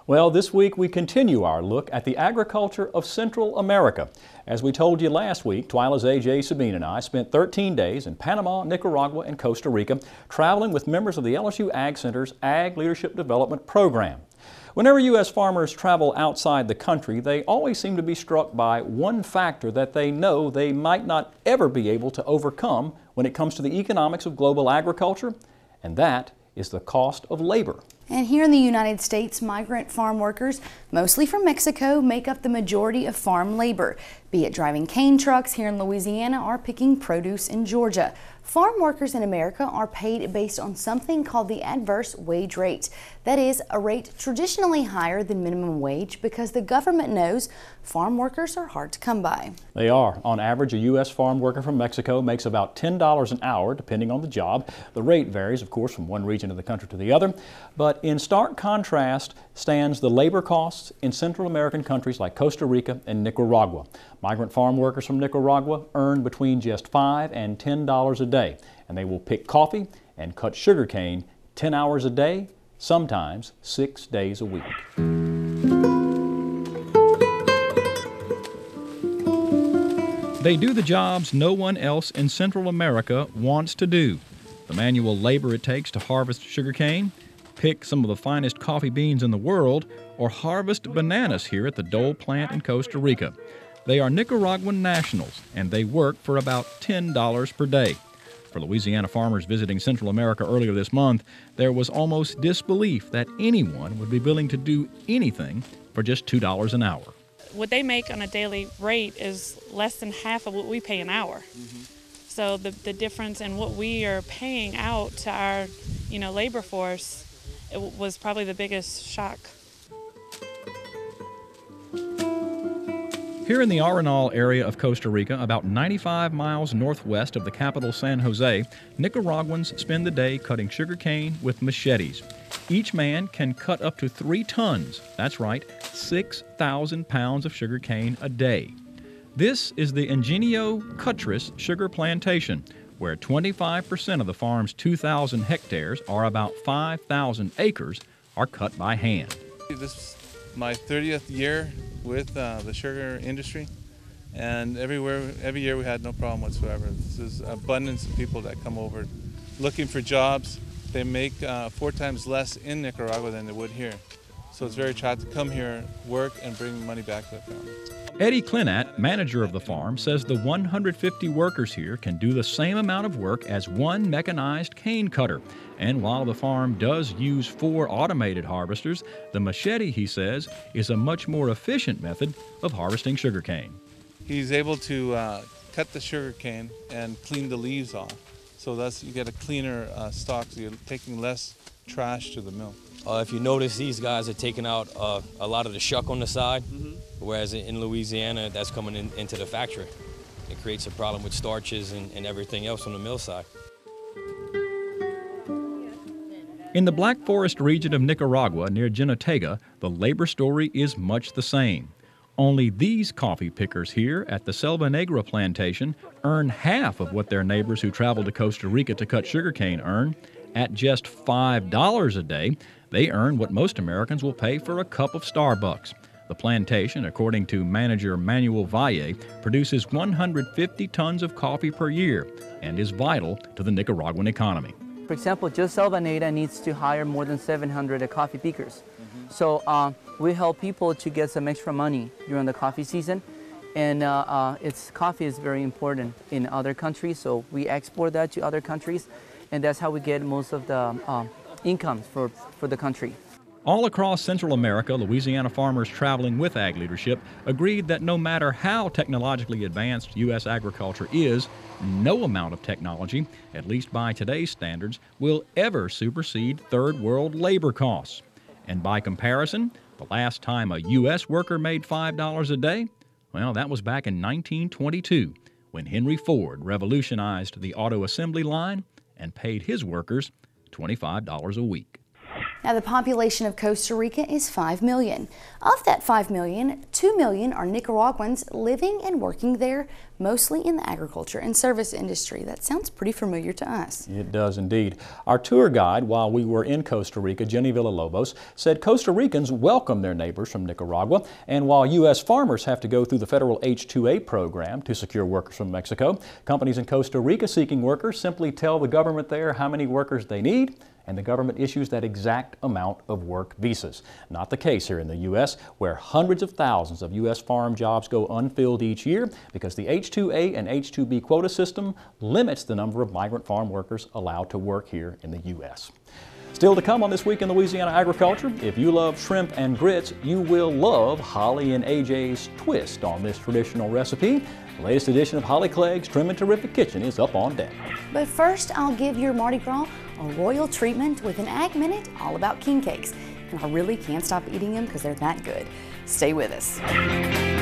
Well, this week we continue our look at the agriculture of Central America. As we told you last week, TWILA's A.J. Sabine and I spent 13 days in Panama, Nicaragua, and Costa Rica, traveling with members of the LSU Ag Center's Ag Leadership Development Program. Whenever U.S. farmers travel outside the country, they always seem to be struck by one factor that they know they might not ever be able to overcome when it comes to the economics of global agriculture, and that is the cost of labor. And here in the United States, migrant farm workers, mostly from Mexico, make up the majority of farm labor. Be it driving cane trucks here in Louisiana or picking produce in Georgia. Farm workers in America are paid based on something called the adverse wage rate. That is, a rate traditionally higher than minimum wage because the government knows farm workers are hard to come by. They are. On average, a U.S. farm worker from Mexico makes about $10 an hour, depending on the job. The rate varies, of course, from one region of the country to the other. But in stark contrast stands the labor costs in Central American countries like Costa Rica and Nicaragua. Migrant farm workers from Nicaragua earn between just $5 and $10 a day, and they will pick coffee and cut sugar cane 10 hours a day, sometimes 6 days a week. They do the jobs no one else in Central America wants to do. The manual labor it takes to harvest sugarcane, pick some of the finest coffee beans in the world, or harvest bananas here at the Dole plant in Costa Rica. They are Nicaraguan nationals, and they work for about $10 per day. For Louisiana farmers visiting Central America earlier this month, there was almost disbelief that anyone would be willing to do anything for just $2 an hour. What they make on a daily rate is less than half of what we pay an hour. So the difference in what we are paying out to our, labor force, it was probably the biggest shock. Here in the Arenal area of Costa Rica, about 95 miles northwest of the capital San Jose, Nicaraguans spend the day cutting sugarcane with machetes. Each man can cut up to 3 tons, that's right, 6,000 pounds of sugarcane a day. This is the Ingenio Cutris sugar plantation, where 25% of the farm's 2,000 hectares, or about 5,000 acres, are cut by hand. This is my 30th year with the sugar industry, and every year we had no problem whatsoever. This is abundance of people that come over looking for jobs. They make 4 times less in Nicaragua than they would here. So it's very attractive to come here, work, and bring money back to their family. Eddie Clinat, manager of the farm, says the 150 workers here can do the same amount of work as one mechanized cane cutter. And while the farm does use 4 automated harvesters, the machete, he says, is a much more efficient method of harvesting sugarcane. He's able to cut the sugarcane and clean the leaves off. So thus you get a cleaner stalk, so you're taking less trash to the mill. If you notice, these guys are taking out a lot of the shuck on the side, whereas in Louisiana, that's coming into the factory. It creates a problem with starches and everything else on the mill side. In the Black Forest region of Nicaragua near Jinotega, the labor story is much the same. Only these coffee pickers here at the Selva Negra plantation earn half of what their neighbors who travel to Costa Rica to cut sugarcane earn. At just $5 a day, they earn what most Americans will pay for a cup of Starbucks. The plantation, according to manager Manuel Valle, produces 150 tons of coffee per year and is vital to the Nicaraguan economy. For example, just Selva Negra needs to hire more than 700 coffee pickers. So we help people to get some extra money during the coffee season. And coffee is very important in other countries, so we export that to other countries. And that's how we get most of the income for the country. All across Central America, Louisiana farmers traveling with ag leadership agreed that no matter how technologically advanced U.S. agriculture is, no amount of technology, at least by today's standards, will ever supersede third world labor costs. And by comparison, the last time a U.S. worker made $5 a day, well, that was back in 1922, when Henry Ford revolutionized the auto assembly line and paid his workers $25 a week. Now, the population of Costa Rica is 5 million. Of that 5 million, 2 million are Nicaraguans living and working there, mostly in the agriculture and service industry. That sounds pretty familiar to us. It does indeed. Our tour guide while we were in Costa Rica, Jenny Villalobos, said Costa Ricans welcome their neighbors from Nicaragua, and while U.S. farmers have to go through the federal H-2A program to secure workers from Mexico, companies in Costa Rica seeking workers simply tell the government there how many workers they need, and the government issues that exact amount of work visas. Not the case here in the U.S., where hundreds of thousands of U.S. farm jobs go unfilled each year because the H-2A and H-2B quota system limits the number of migrant farm workers allowed to work here in the U.S. Still to come on This Week in Louisiana Agriculture, if you love shrimp and grits, you will love Holly and AJ's twist on this traditional recipe. The latest edition of Holly Clegg's Trim and Terrific Kitchen is up on deck. But first, I'll give your Mardi Gras a royal treatment with an Ag Minute all about king cakes. And I really can't stop eating them because they're that good. Stay with us.